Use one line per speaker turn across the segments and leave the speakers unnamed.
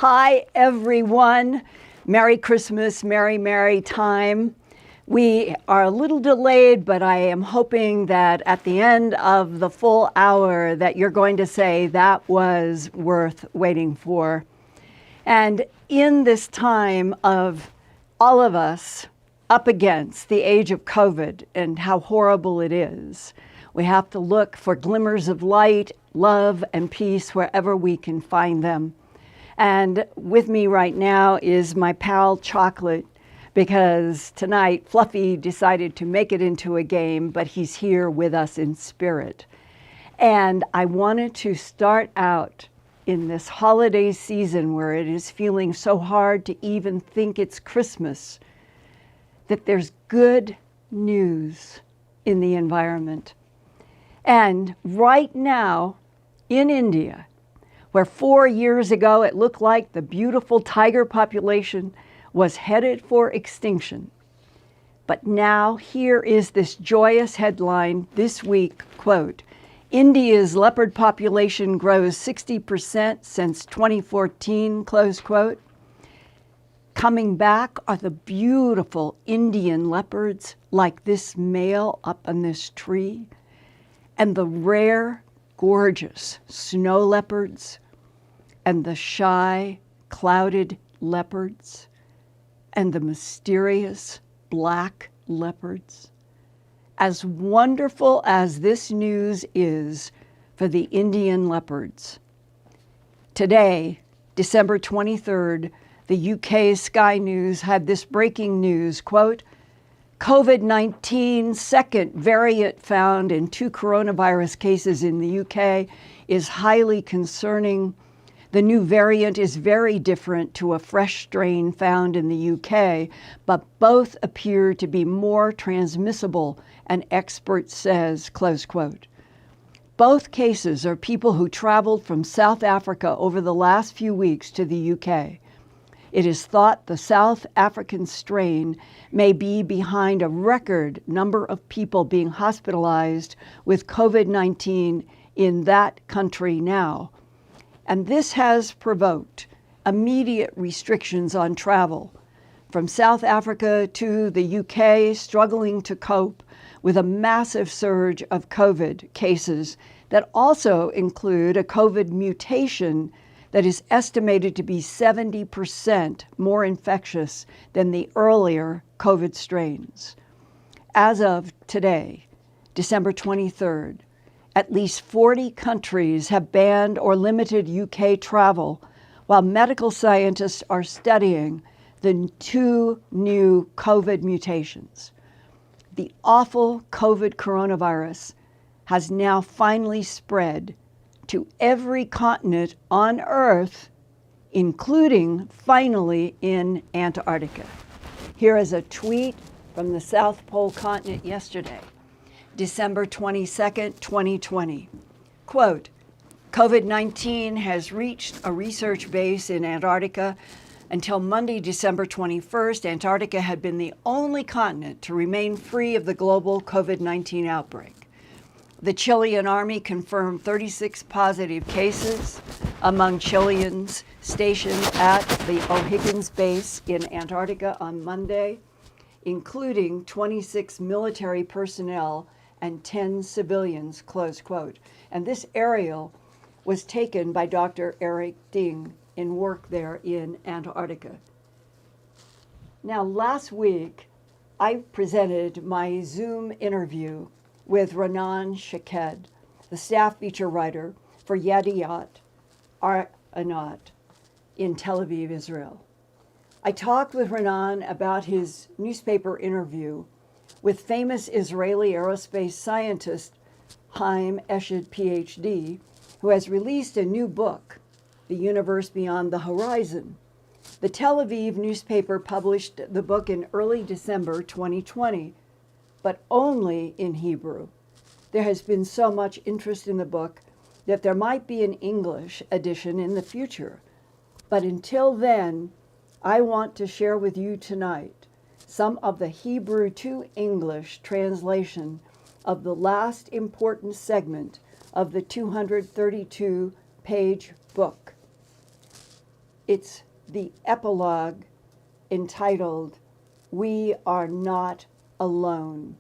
Hi, everyone. Merry Christmas, merry time. We are a little delayed, but I am hoping that at the end of the full hour that you're going to say that was worth waiting for. And in this time of all of us up against the age of COVID and how horrible it is, we have to look for glimmers of light, love, and peace wherever we can find them. And with me right now is my pal Chocolate, because tonight Fluffy decided to make it into a game, but he's here with us in spirit. And I wanted to start out in this holiday season where it is feeling so hard to even think it's Christmas, that there's good news in the environment. And right now in India, where 4 years ago it looked like the beautiful tiger population was headed for extinction. But now here is this joyous headline this week, quote, India's leopard population grows 60% since 2014, close quote. Coming back are the beautiful Indian leopards like this male up on this tree, and the rare, gorgeous snow leopards, and the shy, clouded leopards, and the mysterious black leopards. As wonderful as this news is for the Indian leopards, today, December 23rd, the UK Sky News had this breaking news, quote, COVID-19 second variant found in 2 coronavirus cases in the UK is highly concerning. The new variant is very different to a fresh strain found in the UK, but both appear to be more transmissible, an expert says, close quote. Both cases are people who traveled from South Africa over the last few weeks to the UK. It is thought the South African strain may be behind a record number of people being hospitalized with COVID-19 in that country now. And this has provoked immediate restrictions on travel from South Africa to the UK, struggling to cope with a massive surge of COVID cases that also include a COVID mutation that is estimated to be 70% more infectious than the earlier COVID strains. As of today, December 23rd, at least 40 countries have banned or limited UK travel, while medical scientists are studying the 2 new COVID mutations. The awful COVID coronavirus has now finally spread to every continent on Earth, including finally in Antarctica. Here is a tweet from the South Pole continent yesterday, December 22nd, 2020. Quote, COVID-19 has reached a research base in Antarctica. Until Monday, December 21st, Antarctica had been the only continent to remain free of the global COVID-19 outbreak. The Chilean army confirmed 36 positive cases among Chileans stationed at the O'Higgins base in Antarctica on Monday, including 26 military personnel and 10 civilians, close quote. And this aerial was taken by Dr. Eric Ding in work there in Antarctica. Now, last week, I presented my Zoom interview with Renan Shaked, the staff feature writer for Yediot Ahronot in Tel Aviv, Israel. I talked with Renan about his newspaper interview with famous Israeli aerospace scientist Haim Eshed, PhD, who has released a new book, The Universe Beyond the Horizon. The Tel Aviv newspaper published the book in early December 2020, but only in Hebrew. There has been so much interest in the book that there might be an English edition in the future. But until then, I want to share with you tonight some of the Hebrew to English translation of the last important segment of the 232-page book. It's the epilogue entitled, "We Are Not Alone."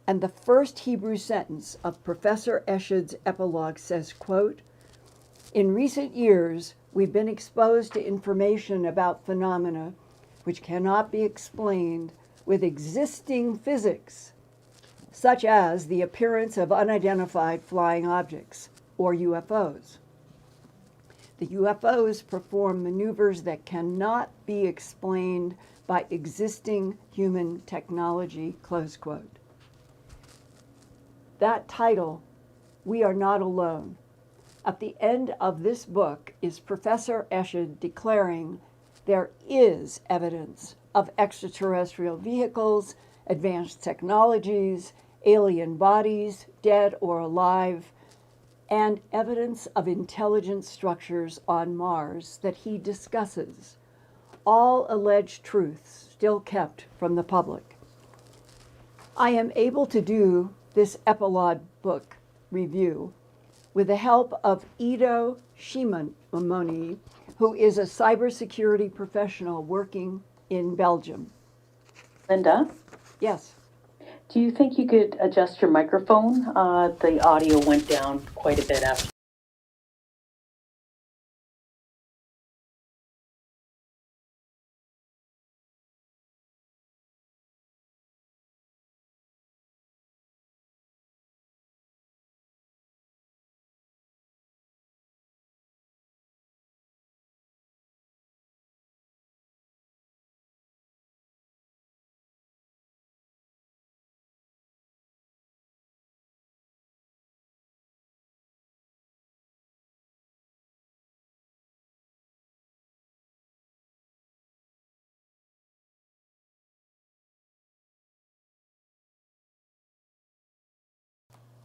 And the first Hebrew sentence of Professor Eshed's epilogue says, quote, "In recent years, we've been exposed to information about phenomena which cannot be explained with existing physics, such as the appearance of unidentified flying objects, or UFOs. The UFOs perform maneuvers that cannot be explained by existing human technology," close quote. That title, "We Are Not Alone," at the end of this book is Professor Eshed declaring there is evidence of extraterrestrial vehicles, advanced technologies, alien bodies, dead or alive, and evidence of intelligent structures on Mars that he discusses, all alleged truths still kept from the public. I am able to do this epilogue book review with the help of Ido Shimoni, who is a cybersecurity professional working in Belgium.
Linda?
Yes.
Do you think you could adjust your microphone? The audio went down quite a bit after.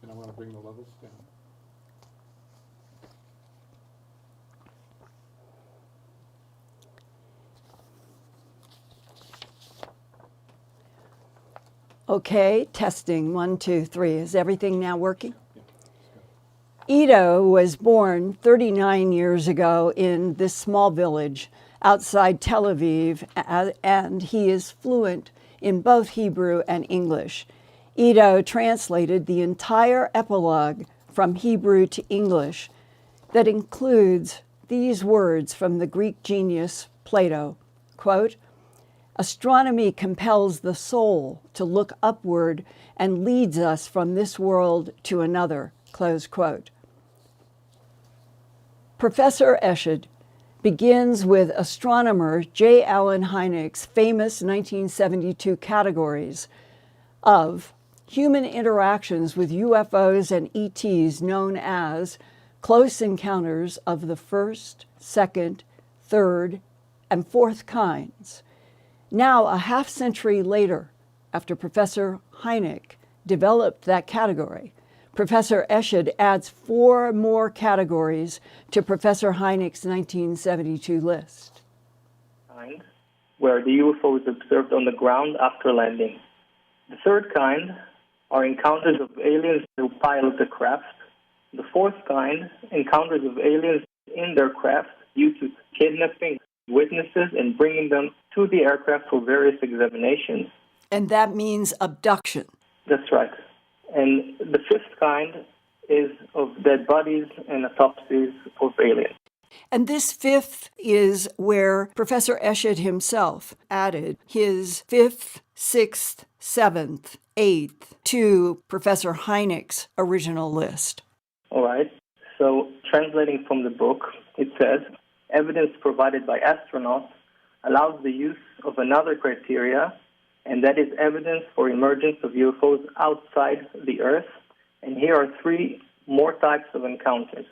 And I'm going to bring the levels down.
Okay, testing, 1, 2, 3. Is everything now working? Ido was born 39 years ago in this small village outside Tel Aviv, and he is fluent in both Hebrew and English. Ido translated the entire epilogue from Hebrew to English that includes these words from the Greek genius Plato, quote, "Astronomy compels the soul to look upward and leads us from this world to another," close quote. Professor Eshed begins with astronomer J. Allen Hynek's famous 1972 categories of human interactions with UFOs and ETs known as close encounters of the first, second, third, and fourth kinds. Now, a half century later, after Professor Hynek developed that category, Professor Eshed adds 4 more categories to Professor Hynek's 1972 list.
Where the UFO is observed on the ground after landing. The third kind are encounters of aliens who pilot the craft. The fourth kind, encounters of aliens in their craft due to kidnapping witnesses and bringing them to the aircraft for various examinations.
And that means abduction.
That's right. And the fifth kind is of dead bodies and autopsies of aliens.
And this fifth is where Professor Eshed himself added his 5th, 6th, 7th, 8th to Professor Hynek's original list.
All right. So translating from the book, it says, evidence provided by astronauts allows the use of another criteria, and that is evidence for emergence of UFOs outside the Earth. And here are 3 more types of encounters.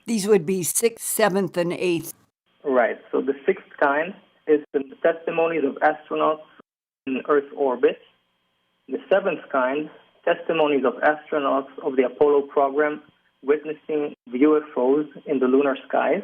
These would be 6th, 7th, and 8th.
Right. So the 6th kind is the testimonies of astronauts in Earth orbit. The 7th kind, testimonies of astronauts of the Apollo program witnessing UFOs in the lunar skies.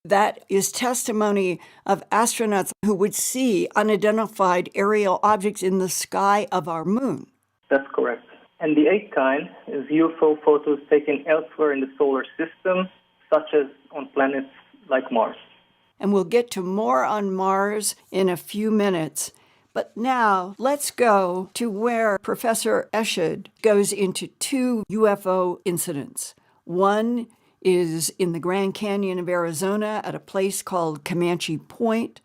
That is testimony of astronauts who would see unidentified aerial objects in the sky of our moon.
That's correct. And the 8th kind is UFO photos taken elsewhere in the solar system, such as on planets like Mars.
and we'll get to more on Mars in a few minutes. But now let's go to where Professor Eshed goes into two UFO incidents. One is in the Grand Canyon of Arizona at a place called Comanche Point,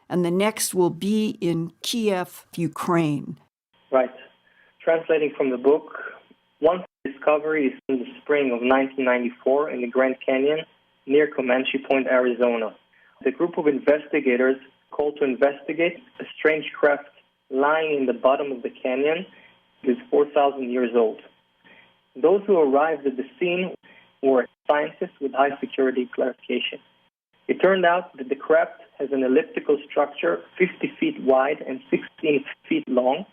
and the next will be in Kiev, Ukraine.
Right. Translating from the book, one discovery is in the spring of 1994 in the Grand Canyon near Comanche Point, Arizona. The group of investigators called to investigate a strange craft lying in the bottom of the canyon is 4,000 years old. Those who arrived at the scene were scientists with high security classification. It turned out that the craft has an elliptical structure 50 feet wide and 16 feet long,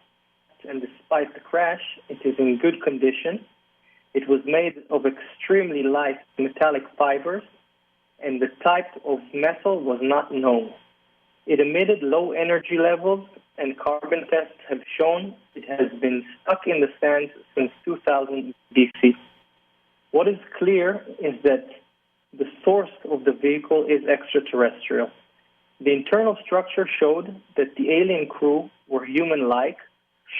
and despite the crash, it is in good condition. It was made of extremely light metallic fibers, and the type of metal was not known. It emitted low energy levels, and carbon tests have shown it has been stuck in the sand since 2000 BC. What is clear is that the source of the vehicle is extraterrestrial. The internal structure showed that the alien crew were human-like,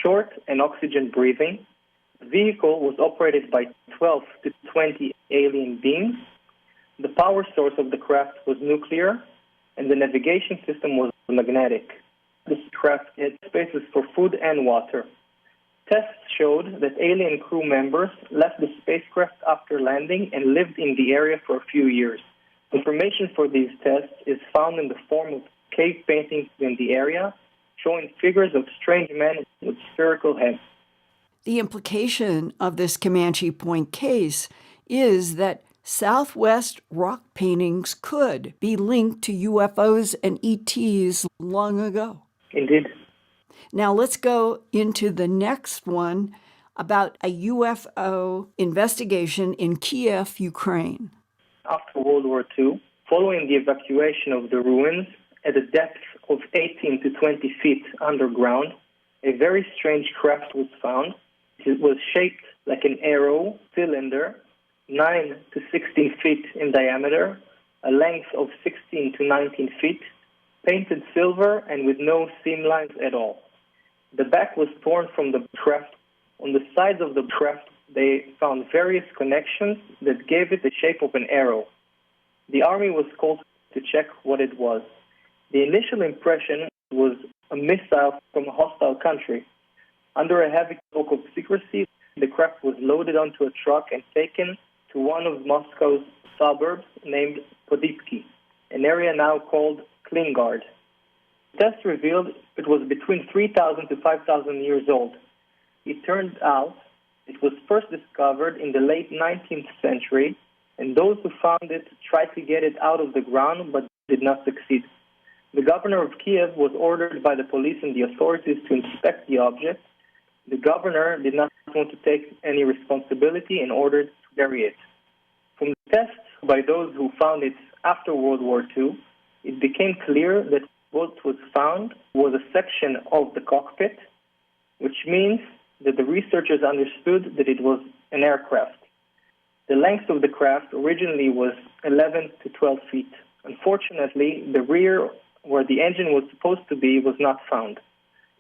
short and oxygen-breathing. The vehicle was operated by 12 to 20 alien beings. The power source of the craft was nuclear, and the navigation system was magnetic. This craft had spaces for food and water. Tests showed that alien crew members left the spacecraft after landing and lived in the area for a few years. Information for these tests is found in the form of cave paintings in the area, showing figures of strange men with spherical heads.
The implication of this Comanche Point case is that Southwest rock paintings could be linked to UFOs and ETs long ago.
Indeed.
Now let's go into the next one about a UFO investigation in Kiev, Ukraine.
After World War II, following the evacuation of the ruins at a depth of 18 to 20 feet underground, a very strange craft was found. It was shaped like an arrow cylinder, 9 to 16 feet in diameter, a length of 16 to 19 feet, painted silver and with no seam lines at all. The back was torn from the craft. On the sides of the craft, they found various connections that gave it the shape of an arrow. The army was called to check what it was. The initial impression was a missile from a hostile country. Under a heavy cloak of secrecy, the craft was loaded onto a truck and taken to one of Moscow's suburbs named Podipki, an area now called Klingard. Tests revealed it was between 3,000 to 5,000 years old. It turned out it was first discovered in the late 19th century, and those who found it tried to get it out of the ground but did not succeed. The governor of Kiev was ordered by the police and the authorities to inspect the object. The governor did not want to take any responsibility and ordered to bury it. From the tests by those who found it after World War II, it became clear that what was found was a section of the cockpit, which means that the researchers understood that it was an aircraft. The length of the craft originally was 11 to 12 feet. Unfortunately, the rear, where the engine was supposed to be, was not found.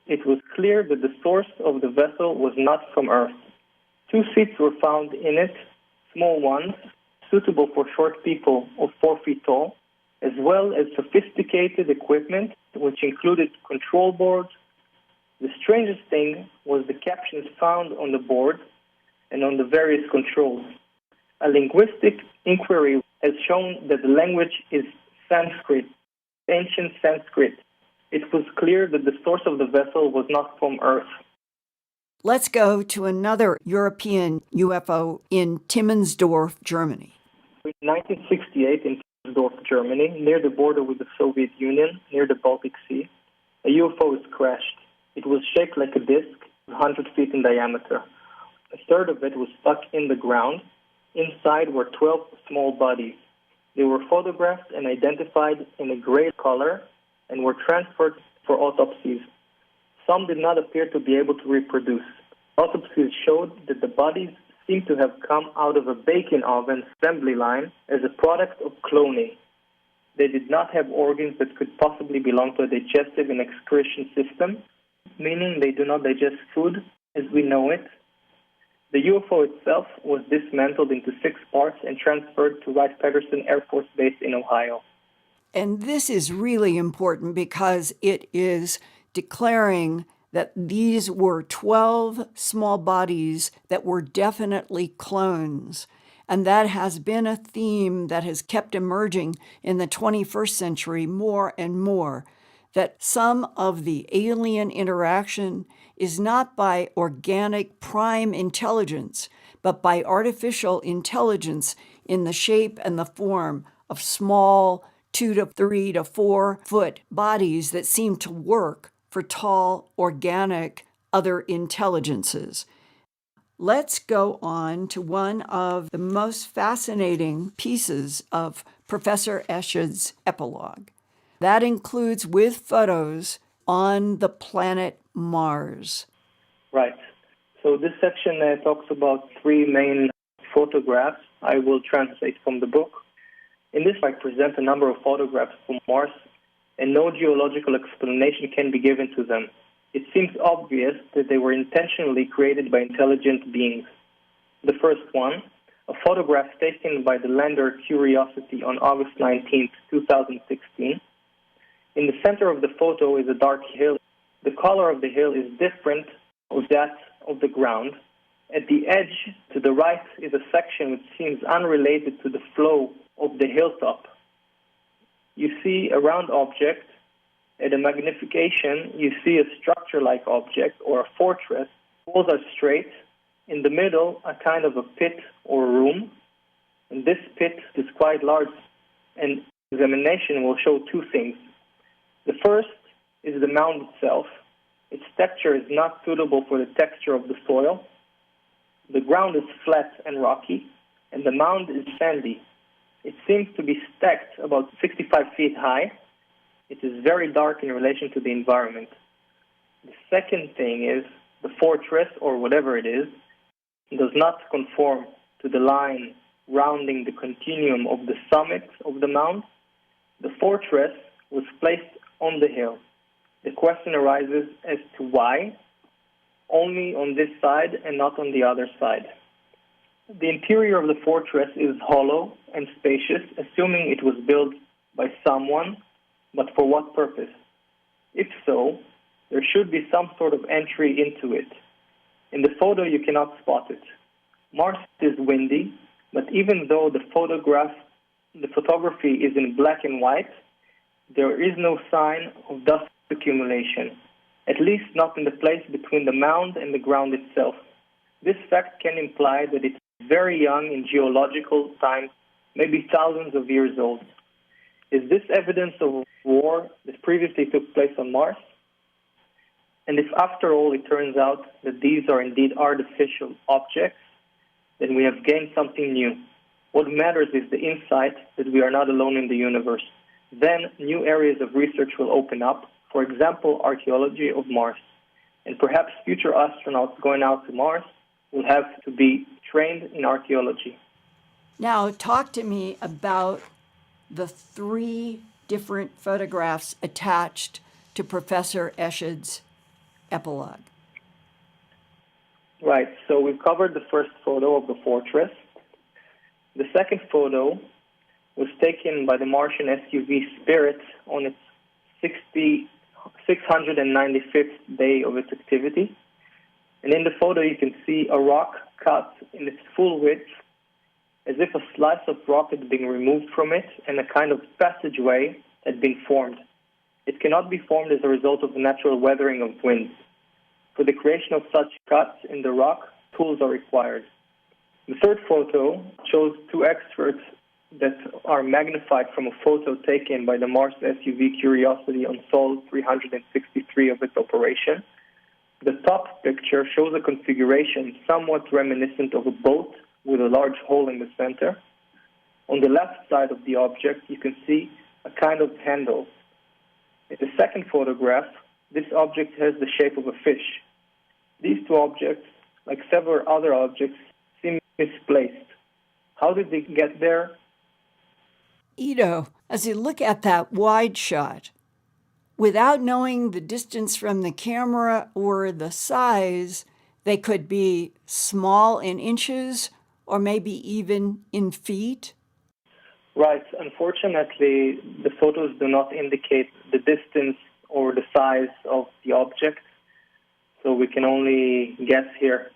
It was clear that the source of the vessel was not from Earth. 2 seats were found in it, small ones, suitable for short people of 4 feet tall, as well as sophisticated equipment, which included control boards. The strangest thing was the captions found on the board and on the various controls. A linguistic inquiry has shown that the language is Sanskrit, ancient Sanskrit. It was clear that the source of the vessel was not from Earth.
Let's go to another European UFO in Timmensdorf, Germany.
In 1968, in Timmensdorf, Germany, near the border with the Soviet Union, near the Baltic Sea, a UFO was crashed. It was shaped like a disc, 100 feet in diameter. A third of it was stuck in the ground. Inside were 12 small bodies. They were photographed and identified in a gray color and were transferred for autopsies. Some did not appear to be able to reproduce. Autopsies showed that the bodies seemed to have come out of a baking oven assembly line as a product of cloning. They did not have organs that could possibly belong to a digestive and excretion system, meaning they do not digest food as we know it. The UFO itself was dismantled into 6 parts and transferred to Wright-Patterson Air Force Base in Ohio.
And this is really important because it is declaring that these were 12 small bodies that were definitely clones. And that has been a theme that has kept emerging in the 21st century more and more, that some of the alien interaction is not by organic prime intelligence, but by artificial intelligence in the shape and the form of small 2 to 3 to 4 foot bodies that seem to work for tall, organic other intelligences. Let's go on to one of the most fascinating pieces of Professor Eshed's epilogue. That includes with photos on the planet Mars.
Right. So this section talks about 3 main photographs. I will translate from the book. In this, I present a number of photographs from Mars, and no geological explanation can be given to them. It seems obvious that they were intentionally created by intelligent beings. The first one, a photograph taken by the lander Curiosity on August 19, 2016. In the center of the photo is a dark hill. The color of the hill is different from that of the ground. At the edge to the right is a section which seems unrelated to the flow of the hilltop. You see a round object. At a magnification, you see a structure-like object or a fortress. Walls are straight. In the middle, a kind of a pit or room. And this pit is quite large, and examination will show 2 things. The first is the mound itself. Its texture is not suitable for the texture of the soil. The ground is flat and rocky, and the mound is sandy. It seems to be stacked about 65 feet high. It is very dark in relation to the environment. The second thing is the fortress, or whatever it is, does not conform to the line rounding the continuum of the summit of the mound. The fortress was placed on the hill. The question arises as to why only on this side and not on the other side. The interior of the fortress is hollow and spacious, assuming it was built by someone, but for what purpose? If so, there should be some sort of entry into it. In the photo, you cannot spot it. Mars is windy, but even though the photography is in black and white, there is no sign of dust accumulation, at least not in the place between the mound and the ground itself. This fact can imply that it's very young in geological time, maybe thousands of years old. Is this evidence of war that previously took place on Mars? And if after all it turns out that these are indeed artificial objects, then we have gained something new. What matters is the insight that we are not alone in the universe. Then new areas of research will open up, for example, archaeology of Mars. And perhaps future astronauts going out to Mars will have to be trained in archaeology.
Now, talk to me about the 3 different photographs attached to Professor Eshed's epilogue.
Right, so we've covered the first photo of the fortress. The second photo was taken by the Martian SUV Spirit on its 695th day of its activity. And in the photo, you can see a rock cut in its full width, as if a slice of rock had been removed from it and a kind of passageway had been formed. It cannot be formed as a result of the natural weathering of winds. For the creation of such cuts in the rock, tools are required. The third photo shows 2 excerpts that are magnified from a photo taken by the Mars SUV Curiosity on Sol 363 of its operation. The top picture shows a configuration somewhat reminiscent of a boat with a large hole in the center. On the left side of the object, you can see a kind of handle. In the second photograph, this object has the shape of a fish. These 2 objects, like several other objects, seem misplaced. How did they get there?
Ido, as you look at that wide shot, without knowing the distance from the camera or the size, they could be small in inches or maybe even in feet?
Right. Unfortunately, the photos do not indicate the distance or the size of the object, so we can only guess here.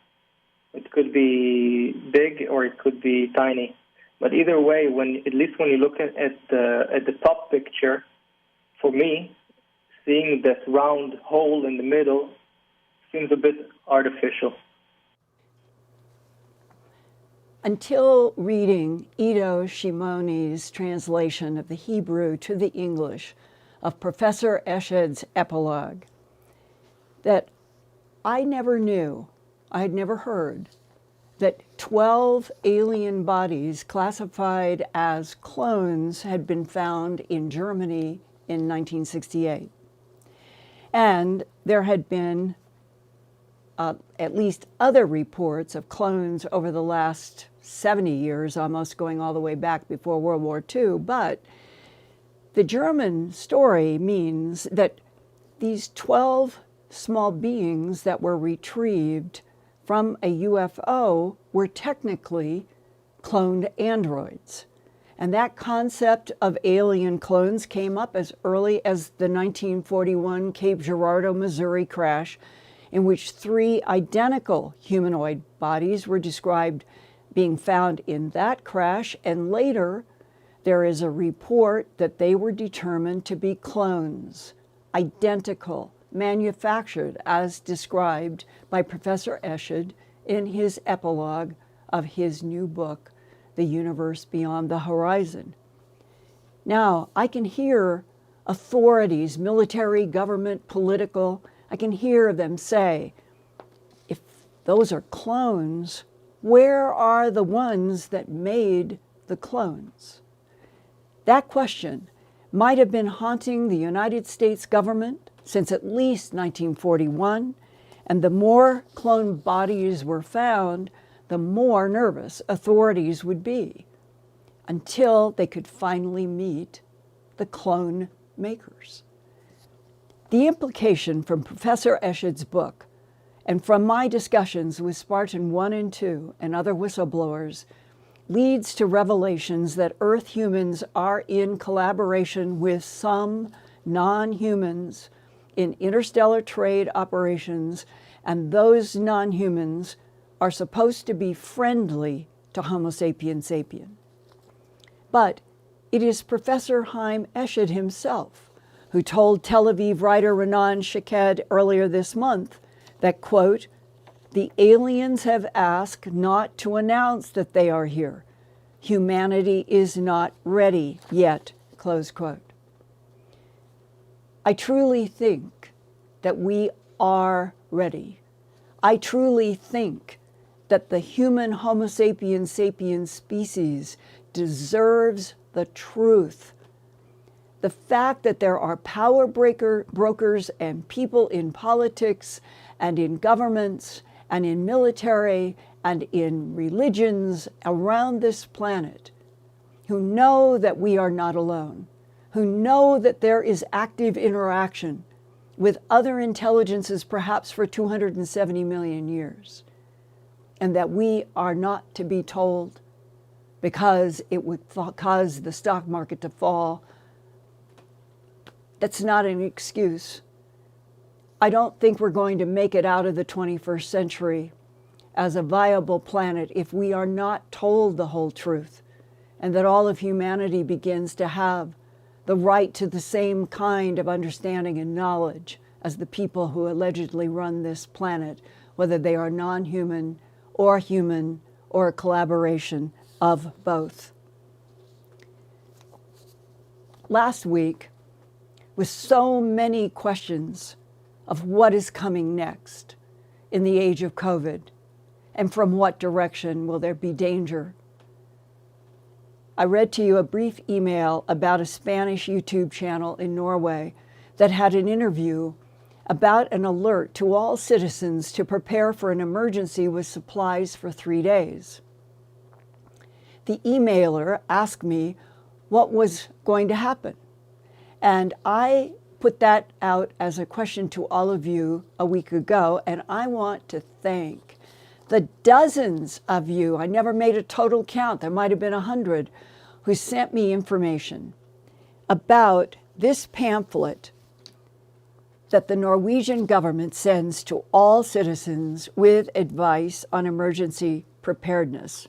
It could be big or it could be tiny. But either way, at least when you look at the top picture, for me, seeing that round hole in the middle seems a bit artificial.
Until reading Ido Shimoni's translation of the Hebrew to the English of Professor Eshed's Epilogue, that I never knew, I had never heard, that 12 alien bodies classified as clones had been found in Germany in 1968. And there had been at least other reports of clones over the last 70 years, almost going all the way back before World War II. But the German story means that these 12 small beings that were retrieved from a UFO were technically cloned androids. And that concept of alien clones came up as early as the 1941 Cape Girardeau, Missouri crash, in which 3 identical humanoid bodies were described being found in that crash, and later there is a report that they were determined to be clones, identical, manufactured as described by Professor Eshed in his epilogue of his new book, The Universe Beyond the Horizon. Now, I can hear authorities, military, government, political, I can hear them say, if those are clones, where are the ones that made the clones? That question might have been haunting the United States government since at least 1941, and the more clone bodies were found, the more nervous authorities would be, until they could finally meet the clone makers. The implication from Professor Eshed's book, and from my discussions with Spartan 1 and 2 and other whistleblowers, leads to revelations that Earth humans are in collaboration with some non-humans in interstellar trade operations, and those non-humans are supposed to be friendly to Homo sapiens sapien. But it is Professor Haim Eshed himself who told Tel Aviv writer Renan Shaked earlier this month that, quote, "The aliens have asked not to announce that they are here. Humanity is not ready yet," close quote. I truly think that we are ready. I truly think that the human Homo sapiens sapiens species deserves the truth. The fact that there are power brokers and people in politics and in governments and in military and in religions around this planet who know that we are not alone, who know that there is active interaction with other intelligences perhaps for 270 million years, and that we are not to be told because it would cause the stock market to fall. That's not an excuse. I don't think we're going to make it out of the 21st century as a viable planet if we are not told the whole truth, and that all of humanity begins to have the right to the same kind of understanding and knowledge as the people who allegedly run this planet, whether they are non-human or human or a collaboration of both. Last week, with so many questions of what is coming next in the age of COVID, and from what direction will there be danger, I read to you a brief email about a Spanish YouTube channel in Norway that had an interview about an alert to all citizens to prepare for an emergency with supplies for 3 days. The emailer asked me what was going to happen. And I put that out as a question to all of you a week ago, and I want to thank the dozens of you, I never made a total count, there might have been 100, who sent me information about this pamphlet that the Norwegian government sends to all citizens with advice on emergency preparedness.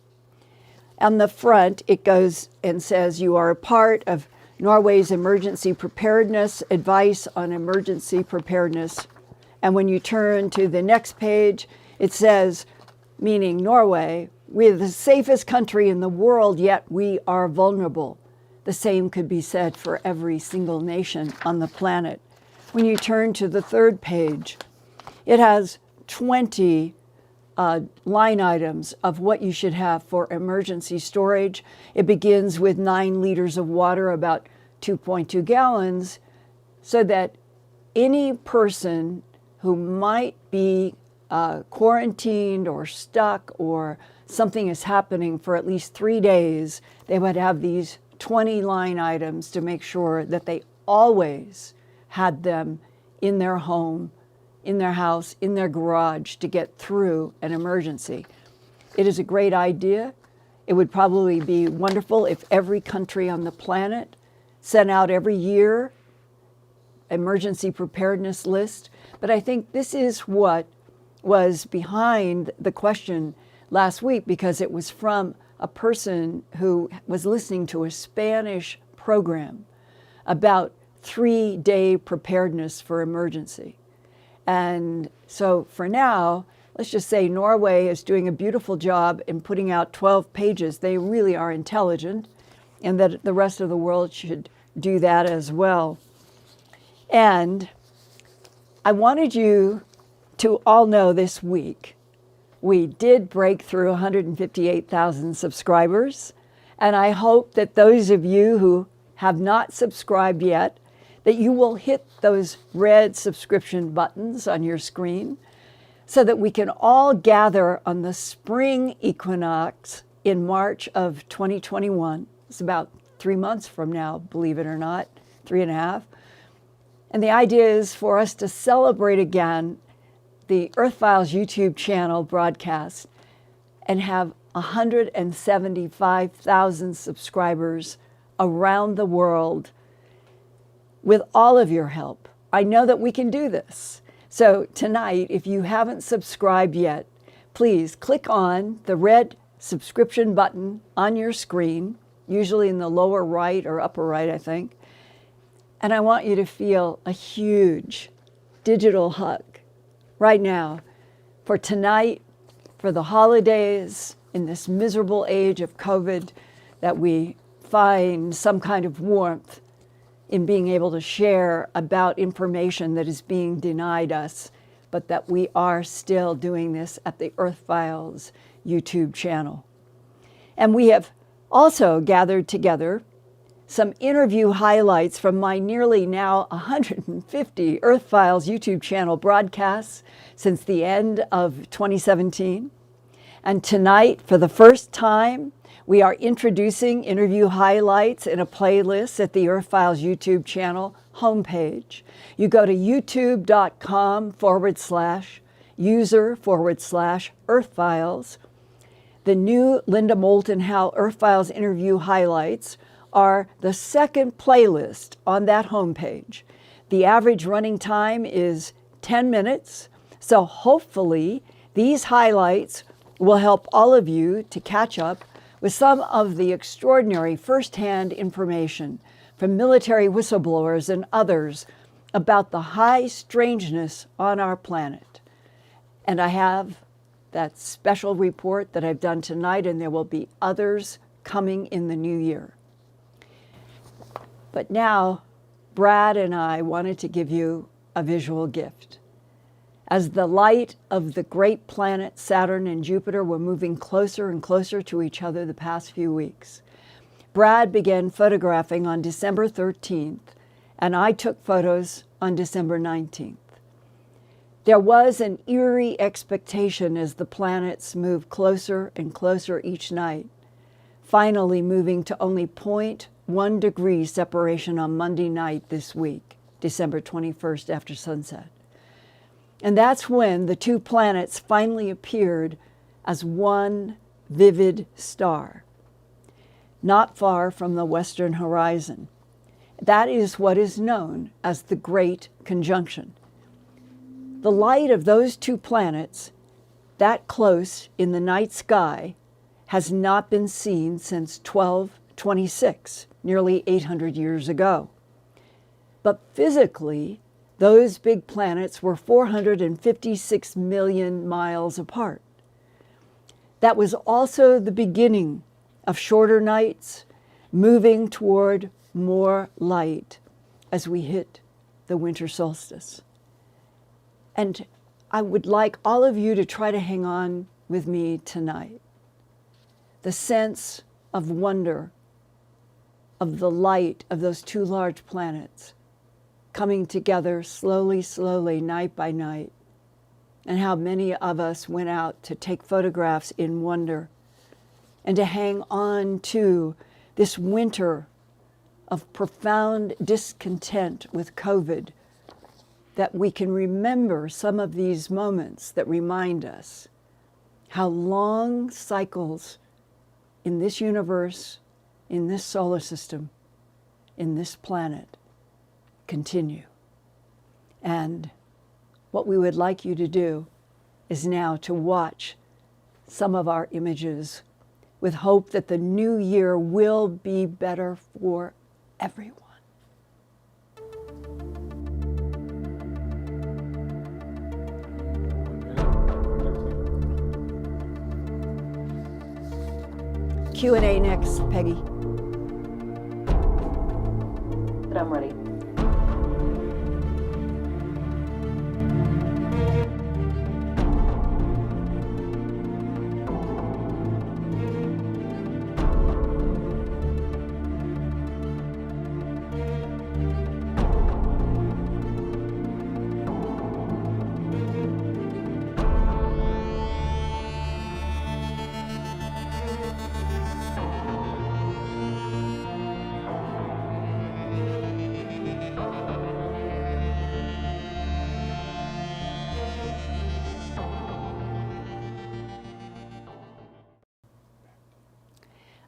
On the front, it goes and says, you are a part of Norway's emergency preparedness, advice on emergency preparedness. And when you turn to the next page, it says, meaning Norway, we're the safest country in the world, yet we are vulnerable. The same could be said for every single nation on the planet. When you turn to the third page, it has 20 line items of what you should have for emergency storage. It begins with 9 liters of water, about 2.2 gallons, so that any person who might be quarantined or stuck or something is happening for at least 3 days, they would have these 20 line items to make sure that they always had them in their home, in their house, in their garage to get through an emergency. It is a great idea. It would probably be wonderful if every country on the planet sent out every year emergency preparedness list. But I think this is what was behind the question last week, because it was from a person who was listening to a Spanish program about 3-day preparedness for emergency. And so for now, let's just say Norway is doing a beautiful job in putting out 12 pages. They really are intelligent, and that the rest of the world should do that as well. And I wanted you to all know this week, we did break through 158,000 subscribers. And I hope that those of you who have not subscribed yet, that you will hit those red subscription buttons on your screen so that we can all gather on the spring equinox in March of 2021. It's about 3 months from now, believe it or not, 3.5. And the idea is for us to celebrate again the Earthfiles YouTube channel broadcast and have 175,000 subscribers around the world with all of your help. I know that we can do this. So tonight, if you haven't subscribed yet, please click on the red subscription button on your screen, usually in the lower right or upper right, I think. And I want you to feel a huge digital hug right now for tonight, for the holidays, in this miserable age of COVID, that we find some kind of warmth in being able to share about information that is being denied us, but that we are still doing this at the Earthfiles YouTube channel. And we have also gathered together some interview highlights from my nearly now 150 Earthfiles YouTube channel broadcasts since the end of 2017. And tonight, for the first time, we are introducing interview highlights in a playlist at the Earthfiles YouTube channel homepage. You go to youtube.com/user/Earthfiles. The new Linda Moulton Howe Earthfiles interview highlights are the second playlist on that homepage. The average running time is 10 minutes, so hopefully these highlights will help all of you to catch up with some of the extraordinary firsthand information from military whistleblowers and others about the high strangeness on our planet. And I have that special report that I've done tonight, and there will be others coming in the new year. But now, Brad and I wanted to give you a visual gift. As the light of the great planet Saturn and Jupiter were moving closer and closer to each other the past few weeks, Brad began photographing on December 13th, and I took photos on December 19th. There was an eerie expectation as the planets moved closer and closer each night, finally moving to only 1 degree separation on Monday night this week, December 21st after sunset. And that's when the two planets finally appeared as one vivid star, not far from the western horizon. That is what is known as the Great Conjunction. The light of those two planets, that close in the night sky, has not been seen since 1226, nearly 800 years ago. But physically, those big planets were 456 million miles apart. That was also the beginning of shorter nights, moving toward more light as we hit the winter solstice. And I would like all of you to try to hang on with me tonight. The sense of wonder of the light of those two large planets coming together slowly, slowly, night by night, and how many of us went out to take photographs in wonder and to hang on to this winter of profound discontent with COVID, that we can remember some of these moments that remind us how long cycles in this universe, in this solar system, in this planet continue. And what we would like you to do is now to watch some of our images with hope that the new year will be better for everyone. Q&A next, Peggy.
But I'm ready.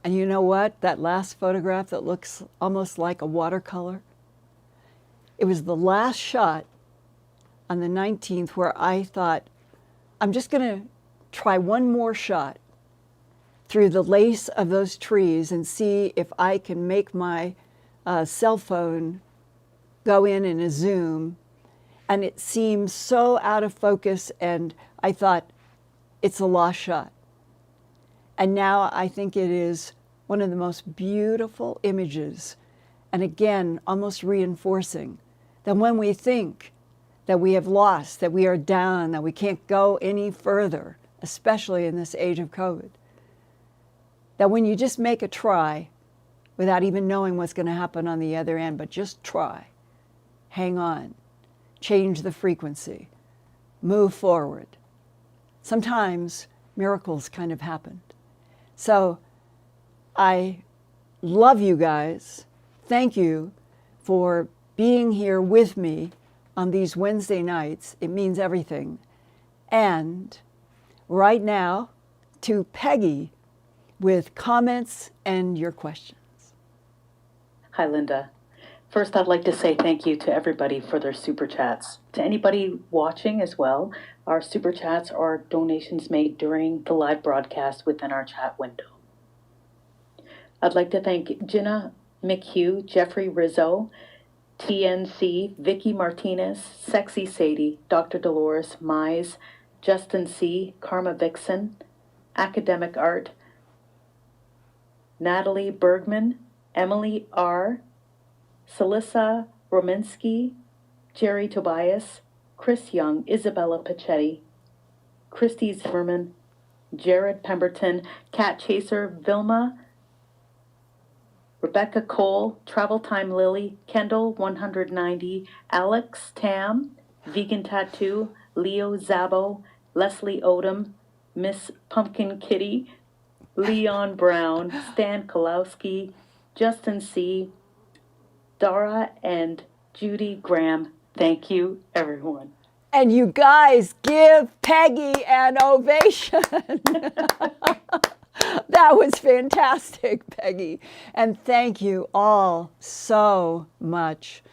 And you know what? That last photograph that looks almost like a watercolor, it was the last shot on the 19th where I thought, I'm just going to try one more shot through the lace of those trees and see if I can make my cell phone go in a zoom. And it seemed so out of focus, and I thought, it's a lost shot. And now I think it is one of the most beautiful images, and again, almost reinforcing that when we think that we have lost, that we are down, that we can't go any further, especially in this age of COVID, that when you just make a try without even knowing what's going to happen on the other end, but just try, hang on, change the frequency, move forward. Sometimes miracles kind of happen. So I love you guys. Thank you for being here with me on these Wednesday nights. It means everything. And right now to Peggy with comments and your questions.
Hi, Linda. First, I'd like to say thank you to everybody for their super chats. To anybody watching as well, our super chats are donations made during the live broadcast within our chat window. I'd like to thank Jenna McHugh, Jeffrey Rizzo, TNC, Vicky Martinez, Sexy Sadie, Dr. Dolores Mize, Justin C., Karma Vixen, Academic Art, Natalie Bergman, Emily R., Celissa Rominsky, Jerry Tobias, Chris Young, Isabella Pachetti, Christy Zimmerman, Jared Pemberton, Cat Chaser, Vilma, Rebecca Cole, Travel Time Lily, Kendall 190, Alex Tam, Vegan Tattoo, Leo Zabo, Leslie Odom, Miss Pumpkin Kitty, Leon Brown, Stan Kolowski, Justin C., Dara, and Judy Graham. Thank you, everyone.
And you guys give Peggy an ovation. That was fantastic, Peggy. And thank you all so much.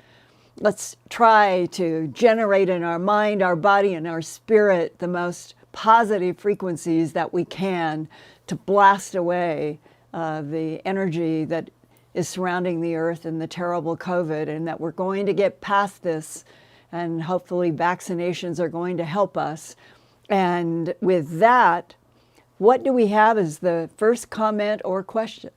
Let's try to generate in our mind, our body, and our spirit the most positive frequencies that we can to blast away the energy that is surrounding the earth and the terrible COVID, and that we're going to get past this, and hopefully vaccinations are going to help us. And with that, what do we have as the first comment or question?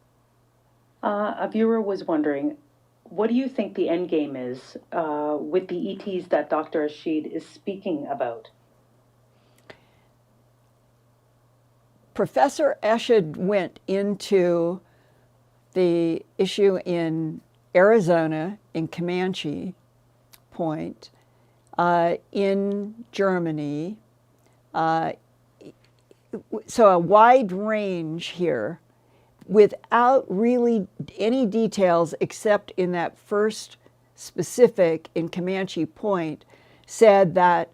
A viewer was wondering, what do you think the end game is with the ETs that Dr. Eshed is speaking about?
Professor Eshed went into the issue in Arizona, in Comanche Point, in Germany, so a wide range here without really any details except in that first specific in Comanche Point, said that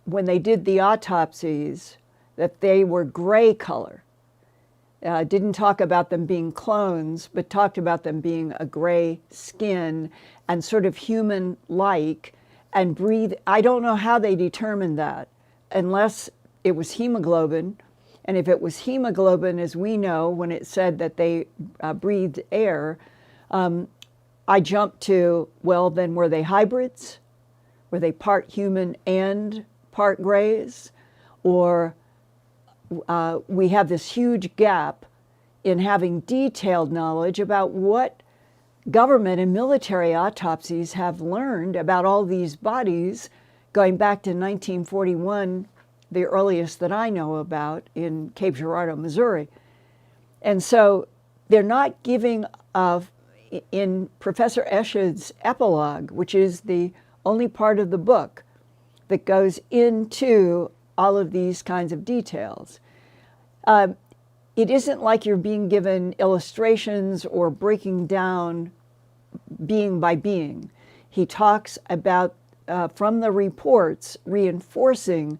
when they did the autopsies that they were gray color. Didn't talk about them being clones, but talked about them being a gray skin and sort of human-like and breathe. I don't know how they determined that, unless it was hemoglobin. And if it was hemoglobin, as we know, when it said that they breathed air, I jumped to, well, then were they hybrids? Were they part human and part grays? Or we have this huge gap in having detailed knowledge about what government and military autopsies have learned about all these bodies going back to 1941, the earliest that I know about, in Cape Girardeau, Missouri. And so they're not giving, in Professor Eshed's Epilogue, which is the only part of the book that goes into all of these kinds of details. It isn't like you're being given illustrations or breaking down being by being. He talks about, from the reports, reinforcing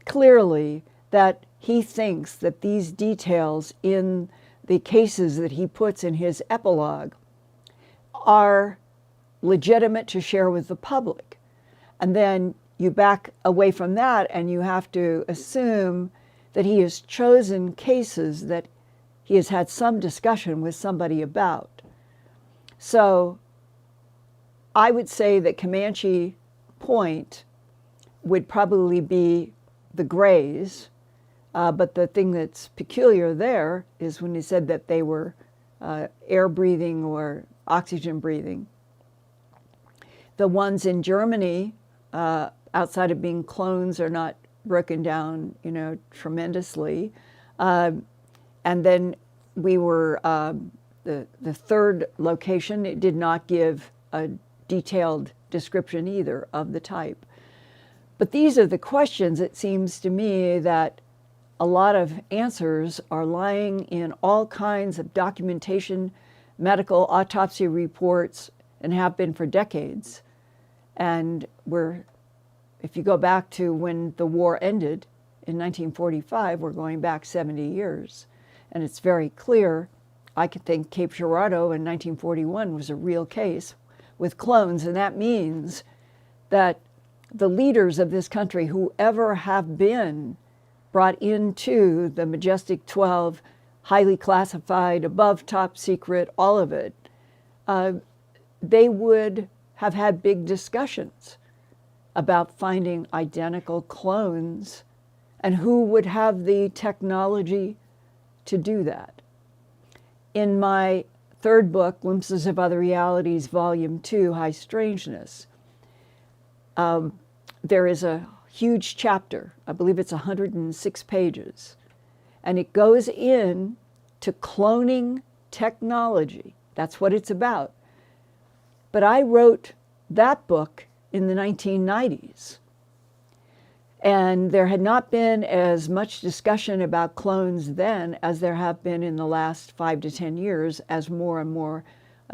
clearly that he thinks that these details in the cases that he puts in his epilogue are legitimate to share with the public. And then you back away from that and you have to assume that he has chosen cases that he has had some discussion with somebody about. So I would say that Comanche Point would probably be the grays, but the thing that's peculiar there is when he said that they were air breathing or oxygen breathing. The ones in Germany, outside of being clones, are not broken down, tremendously. And then we were, the third location, it did not give a detailed description either of the type. But these are the questions, it seems to me, that a lot of answers are lying in all kinds of documentation, medical autopsy reports, and have been for decades. And if you go back to when the war ended in 1945, we're going back 70 years. And it's very clear, I could think Cape Girardeau in 1941 was a real case with clones, and that means that the leaders of this country, whoever have been brought into the Majestic 12, highly classified, above top secret, all of it, they would have had big discussions about finding identical clones and who would have the technology to do that. In my third book, Glimpses of Other Realities, Volume 2, High Strangeness, there is a huge chapter, I believe it's 106 pages, and it goes in to cloning technology. That's what it's about. But I wrote that book in the 1990s. And there had not been as much discussion about clones then as there have been in the last 5 to 10 years as more and more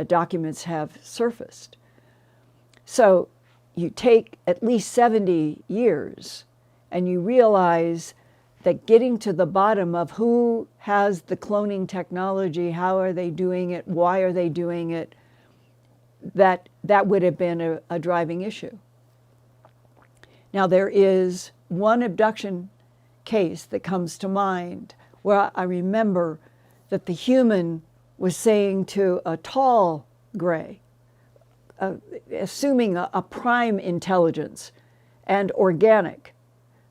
documents have surfaced. So you take at least 70 years and you realize that getting to the bottom of who has the cloning technology, how are they doing it, why are they doing it, that would have been a driving issue. Now there is one abduction case that comes to mind where I remember that the human was saying to a tall gray, assuming a prime intelligence and organic,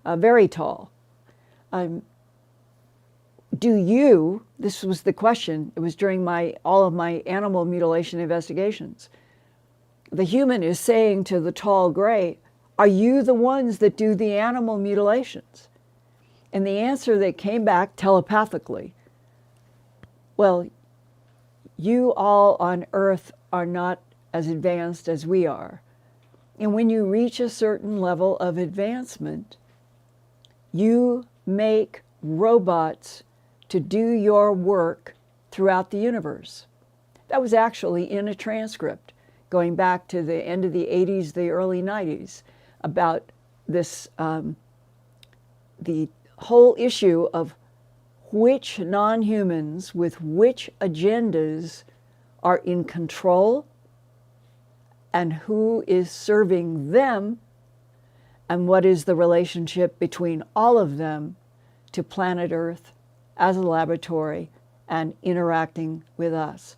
very tall, this was the question, it was during all of my animal mutilation investigations. The human is saying to the tall gray, are you the ones that do the animal mutilations? And the answer that came back telepathically, well, you all on Earth are not as advanced as we are. And when you reach a certain level of advancement, you make robots to do your work throughout the universe. That was actually in a transcript going back to the end of the 80s, the early 90s, about this, the whole issue of which non-humans with which agendas are in control and who is serving them, and what is the relationship between all of them to planet Earth as a laboratory and interacting with us.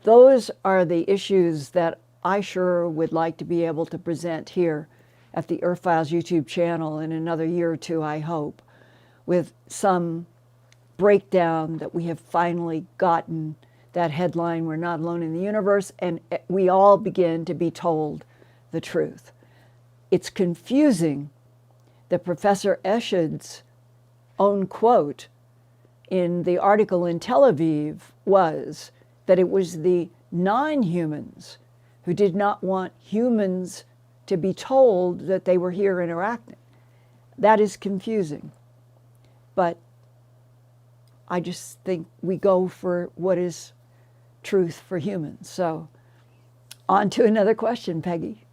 Those are the issues that I sure would like to be able to present here at the Earthfiles YouTube channel in another year or two, I hope, with some breakdown that we have finally gotten that headline, "We're not alone in the universe," and we all begin to be told the truth. It's confusing that Professor Eshed's own quote in the article in Tel Aviv was that it was the non-humans who did not want humans to be told that they were here interacting. That is confusing. But I just think we go for what is truth for humans. So on to another question, Peggy.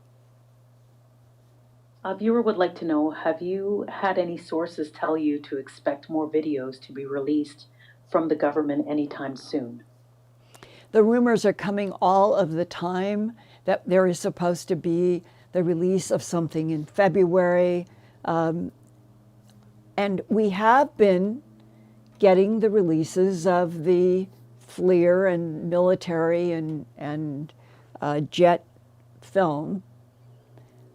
A viewer would like to know, have you had any sources tell you to expect more videos to be released from the government anytime soon?
The rumors are coming all of the time that there is supposed to be the release of something in February. And we have been getting the releases of the FLIR and military and jet film.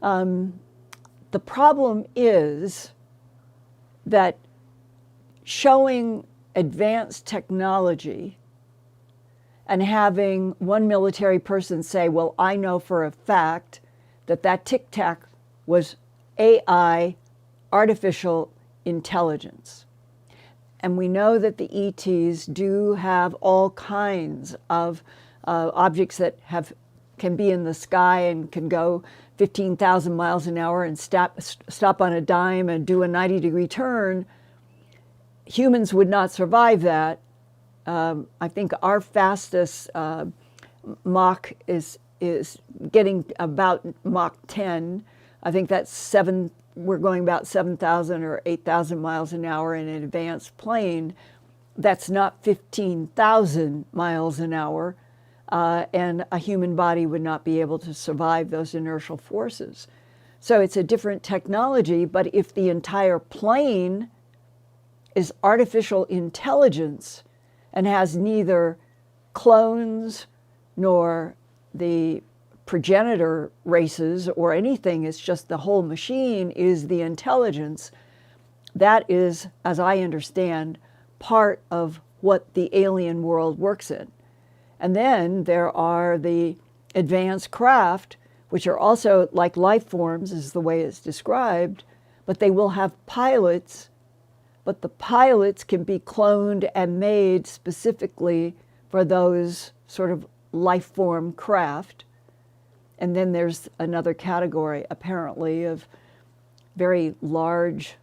The problem is that showing advanced technology and having one military person say, well, I know for a fact that that Tic Tac was AI, artificial intelligence. And we know that the ETs do have all kinds of objects that can be in the sky and can go 15,000 miles an hour and stop on a dime and do a 90-degree turn. Humans would not survive that. I think our fastest Mach is getting about Mach 10. I think that's we're going about 7,000 or 8,000 miles an hour in an advanced plane. That's not 15,000 miles an hour. And a human body would not be able to survive those inertial forces. So it's a different technology, but if the entire plane is artificial intelligence and has neither clones nor the progenitor races or anything, it's just the whole machine is the intelligence, that is, as I understand, part of what the alien world works in. And then there are the advanced craft, which are also like life forms, is the way it's described, but they will have pilots, but the pilots can be cloned and made specifically for those sort of life form craft. And then there's another category, apparently, of very large,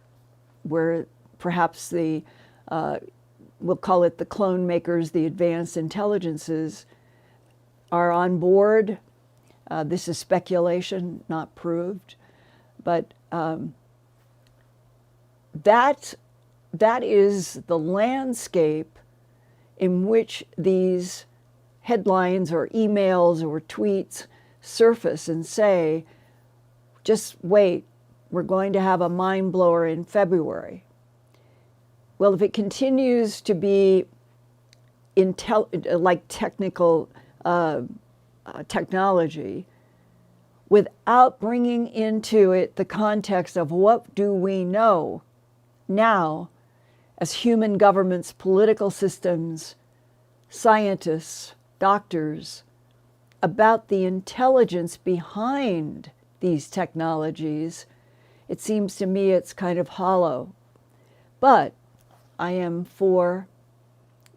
where perhaps we'll call it the clone makers, the advanced intelligences, are on board. This is speculation, not proved, but that is the landscape in which these headlines or emails or tweets surface and say, just wait, we're going to have a mind blower in February. Well, if it continues to be like technical technology, without bringing into it the context of what do we know now as human governments, political systems, scientists, doctors, about the intelligence behind these technologies, it seems to me it's kind of hollow. But I am for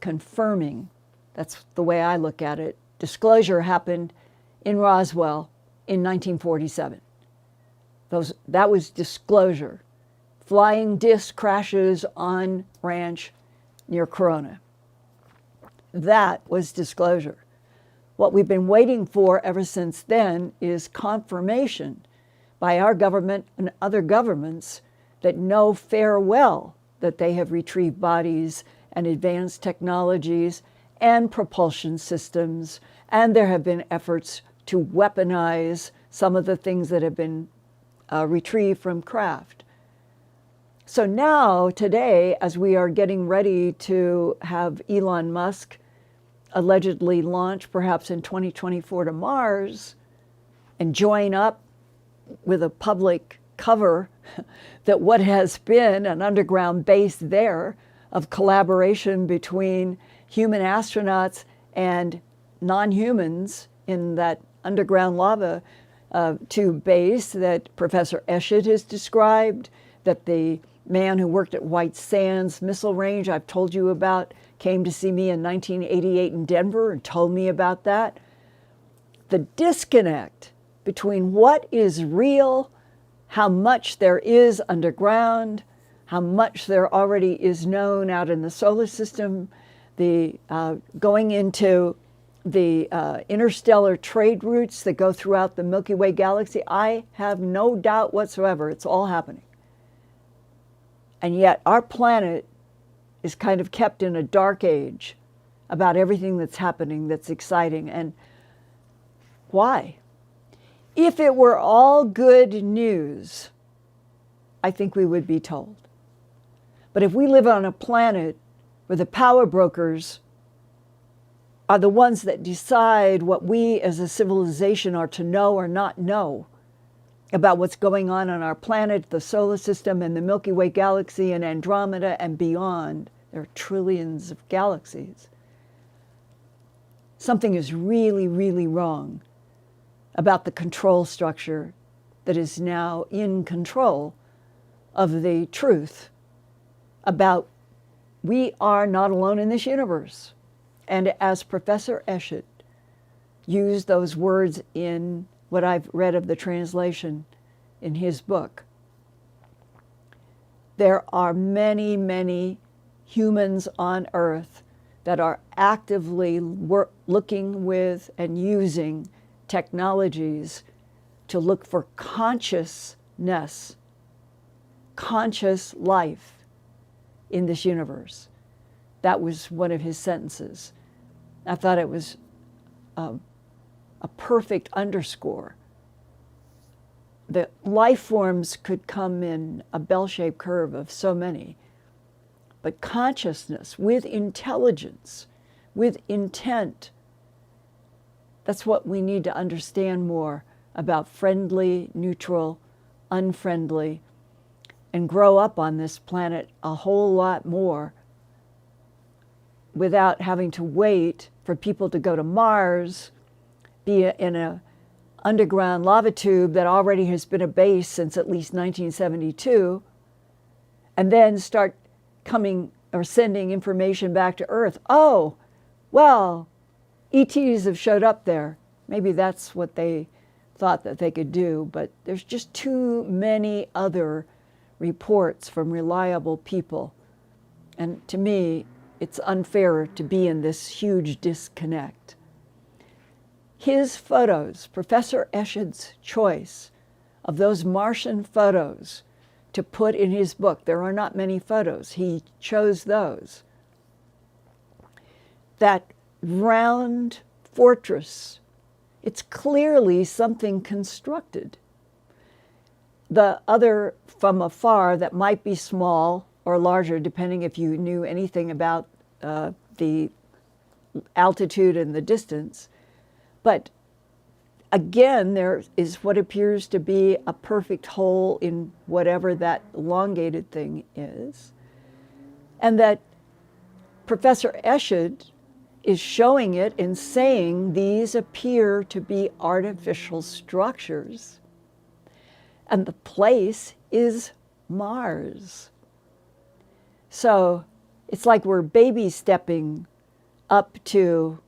confirming. That's the way I look at it. Disclosure happened in Roswell in 1947. That was disclosure. Flying disc crashes on ranch near Corona. That was disclosure. What we've been waiting for ever since then is confirmation by our government and other governments that know fair well that they have retrieved bodies and advanced technologies and propulsion systems, and there have been efforts to weaponize some of the things that have been retrieved from craft. So now, today, as we are getting ready to have Elon Musk allegedly launch, perhaps in 2024, to Mars, and join up with a public cover that what has been an underground base there of collaboration between human astronauts and non-humans in that underground lava tube base that Professor Eshed has described, that the man who worked at White Sands Missile Range I've told you about came to see me in 1988 in Denver and told me about that. The disconnect between what is real, how much there is underground, how much there already is known out in the solar system, the going into the interstellar trade routes that go throughout the Milky Way galaxy, I have no doubt whatsoever it's all happening. And yet our planet is kind of kept in a dark age about everything that's happening that's exciting. And why? If it were all good news, I think we would be told. But if we live on a planet where the power brokers are the ones that decide what we as a civilization are to know or not know about what's going on our planet, the solar system, and the Milky Way galaxy, and Andromeda, and beyond, there are trillions of galaxies. Something is really, really wrong about the control structure that is now in control of the truth about we are not alone in this universe. And as Professor Eshed used those words in what I've read of the translation in his book, there are many, many humans on Earth that are actively looking with and using technologies to look for consciousness, conscious life in this universe. That was one of his sentences. I thought it was a perfect underscore. The life forms could come in a bell-shaped curve of so many, but consciousness with intelligence, with intent, that's what we need to understand more about friendly, neutral, unfriendly, and grow up on this planet a whole lot more without having to wait for people to go to Mars, be in an underground lava tube that already has been a base since at least 1972, and then start coming or sending information back to Earth. Oh, well, ETs have showed up there. Maybe that's what they thought that they could do, but there's just too many other reports from reliable people. And to me, it's unfair to be in this huge disconnect. his photos, Professor Eshed's choice of those Martian photos to put in his book, there are not many photos, he chose those. That round fortress, it's clearly something constructed. The other from afar that might be small or larger, depending if you knew anything about the altitude and the distance. But again, there is what appears to be a perfect hole in whatever that elongated thing is. And that Professor Eshed is showing it and saying these appear to be artificial structures. And the place is Mars. So it's like we're baby stepping up to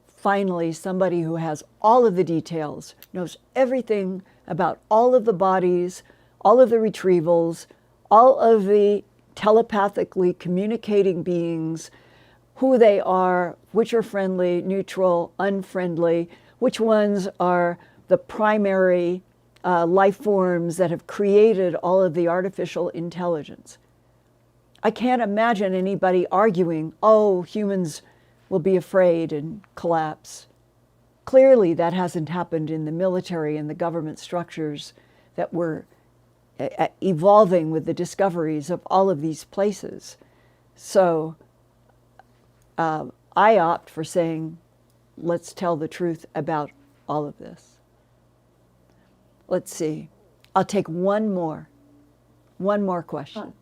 finally somebody who has all of the details, knows everything about all of the bodies, all of the retrievals, all of the telepathically communicating beings, who they are, which are friendly, neutral, unfriendly, which ones are the primary life forms that have created all of the artificial intelligence. I can't imagine anybody arguing, oh, humans will be afraid and collapse. Clearly, that hasn't happened in the military and the government structures that were evolving with the discoveries of all of these places. So I opt for saying, let's tell the truth about all of this. Let's see. I'll take one more question.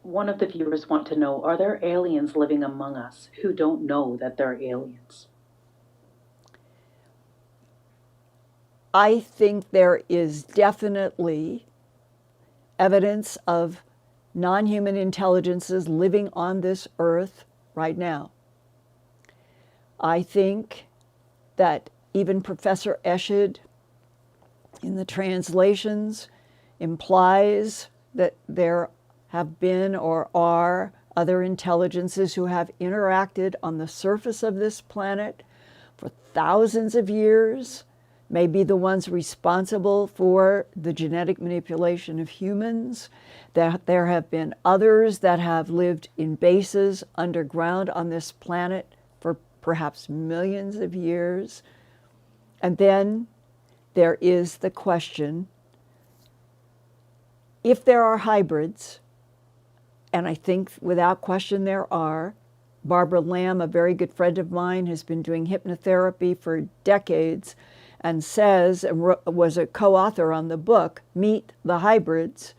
One of the viewers want to know, are there aliens living among us who don't know that they're aliens?
I think there is definitely evidence of non-human intelligences living on this earth right now. I think that even Professor Eshed in the translations implies that there have been or are other intelligences who have interacted on the surface of this planet for thousands of years, may be the ones responsible for the genetic manipulation of humans, that there have been others that have lived in bases underground on this planet for perhaps millions of years. And then there is the question, if there are hybrids, and I think without question there are. Barbara Lamb, a very good friend of mine, has been doing hypnotherapy for decades and says, and was a co-author on the book, Meet the Hybrids,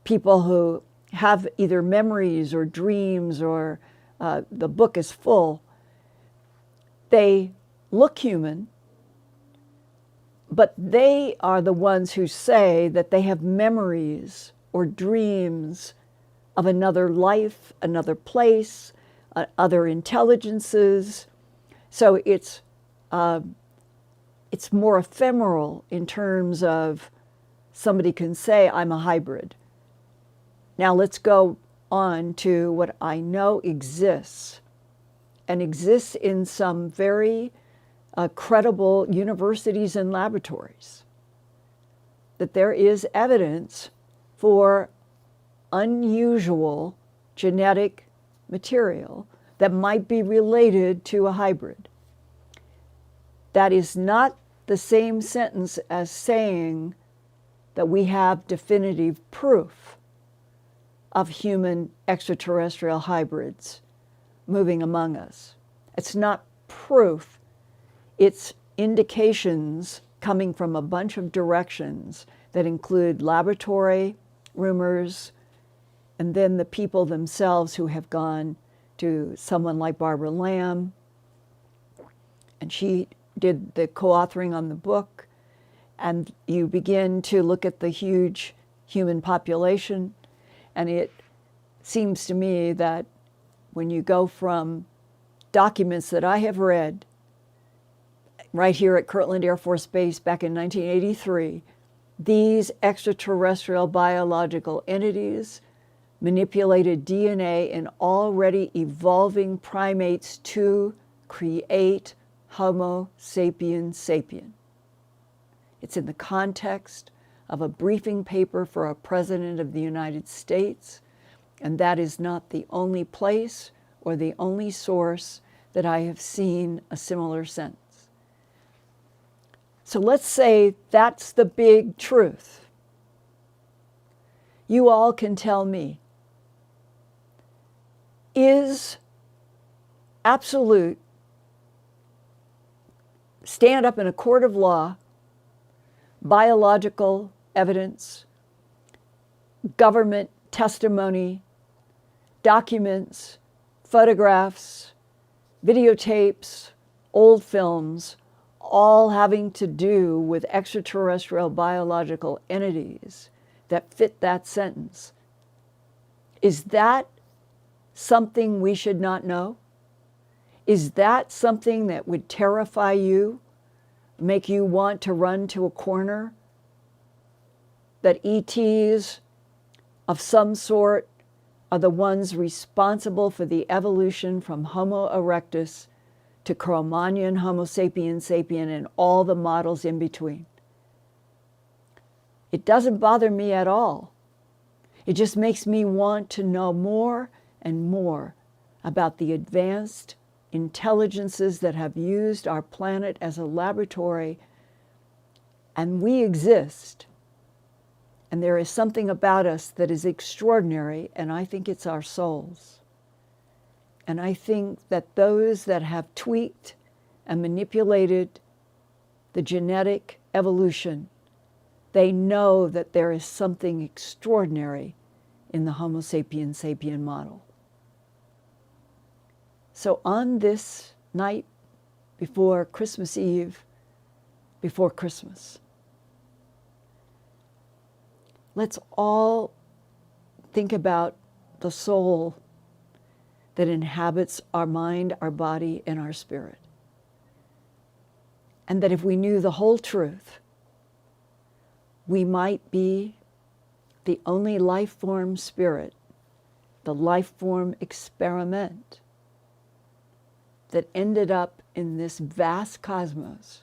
people who have either memories or dreams or the book is full. They look human, but they are the ones who say that they have memories or dreams of another life, another place, other intelligences. So it's more ephemeral in terms of somebody can say, I'm a hybrid. Now let's go on to what I know exists, and exists in some very credible universities and laboratories, that there is evidence for unusual genetic material that might be related to a hybrid. That is not the same sentence as saying that we have definitive proof of human extraterrestrial hybrids moving among us. It's not proof, it's indications coming from a bunch of directions that include laboratory rumors, and then the people themselves who have gone to someone like Barbara Lamb, and she did the co-authoring on the book, and you begin to look at the huge human population, and it seems to me that when you go from documents that I have read right here at Kirtland Air Force Base back in 1983, these extraterrestrial biological entities manipulated DNA in already evolving primates to create Homo sapiens sapien. It's in the context of a briefing paper for a president of the United States, and that is not the only place or the only source that I have seen a similar sentence. So let's say that's the big truth. You all can tell me, is absolute, stand up in a court of law, biological evidence, government testimony, documents, photographs, videotapes, old films, all having to do with extraterrestrial biological entities that fit that sentence? Is that something we should not know? Is that something that would terrify you, make you want to run to a corner? That ETs of some sort are the ones responsible for the evolution from Homo erectus to Cro-Magnon, Homo sapiens sapien, and all the models in between? It doesn't bother me at all. It just makes me want to know more and more about the advanced intelligences that have used our planet as a laboratory, and we exist. And there is something about us that is extraordinary, and I think it's our souls. And I think that those that have tweaked and manipulated the genetic evolution, they know that there is something extraordinary in the Homo sapiens sapien model. So on this night before Christmas Eve, before Christmas, let's all think about the soul that inhabits our mind, our body, and our spirit. And that if we knew the whole truth, we might be the only life form spirit, the life form experiment that ended up in this vast cosmos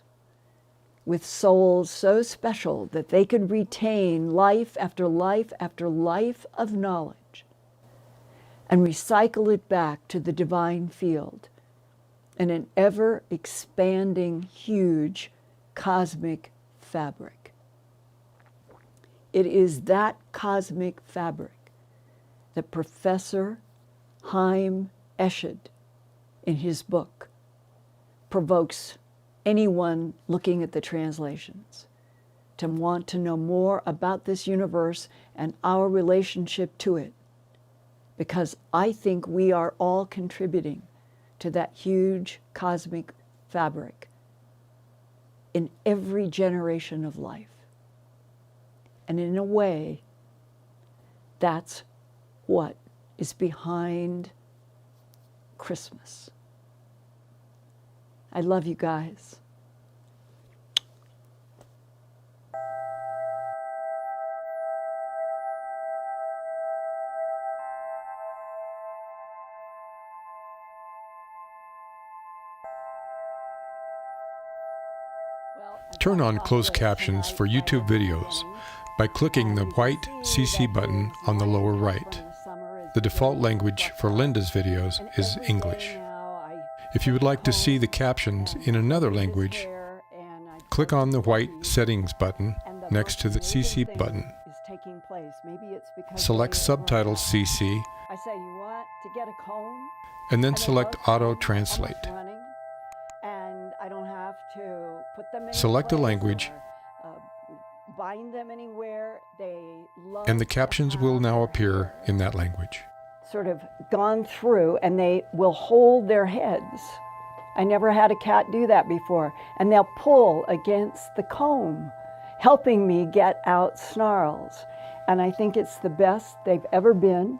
with souls so special that they could retain life after life after life of knowledge and recycle it back to the divine field in an ever-expanding, huge cosmic fabric. It is that cosmic fabric that Professor Haim Eshed, in his book, provokes anyone looking at the translations to want to know more about this universe and our relationship to it, because I think we are all contributing to that huge cosmic fabric in every generation of life. And in a way, that's what is behind Christmas. I love you guys.
Turn on closed captions for YouTube videos by clicking the white CC button on the lower right. The default language for Linda's videos is English. If you would like to see the captions in another language, click on the white settings button next to the CC button. Select Subtitles CC, and then select Auto Translate. Select a language, and the captions will now appear in that language.
Sort of gone through, and they will hold their heads. I never had a cat do that before. And they'll pull against the comb, helping me get out snarls. And I think it's the best they've ever been.